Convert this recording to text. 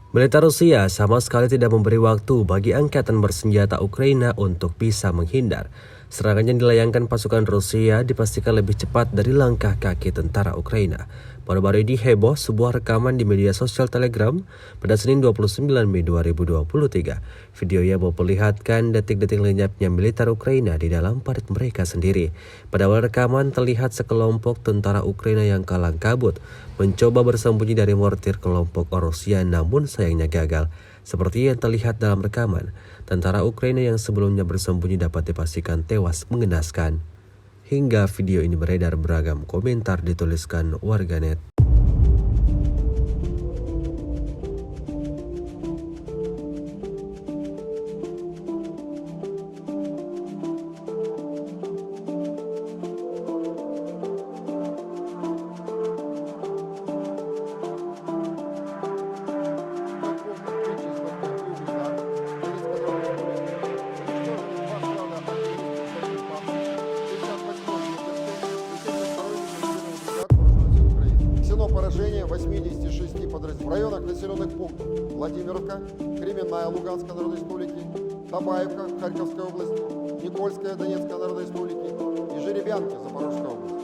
Militer Rusia sama sekali tidak memberi waktu bagi angkatan bersenjata Ukraina untuk bisa menghindar. Serangan yang dilayangkan pasukan Rusia dipastikan lebih cepat dari langkah kaki tentara Ukraina. Baru-baru ini heboh sebuah rekaman di media sosial Telegram pada Senin 29 Mei 2023. Videonya memperlihatkan detik-detik lenyapnya militer Ukraina di dalam parit mereka sendiri. Pada awal rekaman terlihat sekelompok tentara Ukraina yang kalang kabut mencoba bersembunyi dari mortir kelompok Rusia, namun sayangnya gagal. Seperti yang terlihat dalam rekaman, tentara Ukraina yang sebelumnya bersembunyi dapat dipastikan tewas mengenaskan. Hingga video ini beredar, beragam komentar dituliskan warganet. Поражение 86 подразделений в районах населенных пунктов Владимировка, Кременная Луганской Народной Республики, Табаевка Харьковской области, Никольская Донецкой Народной Республики и Жеребянка Запорожской области.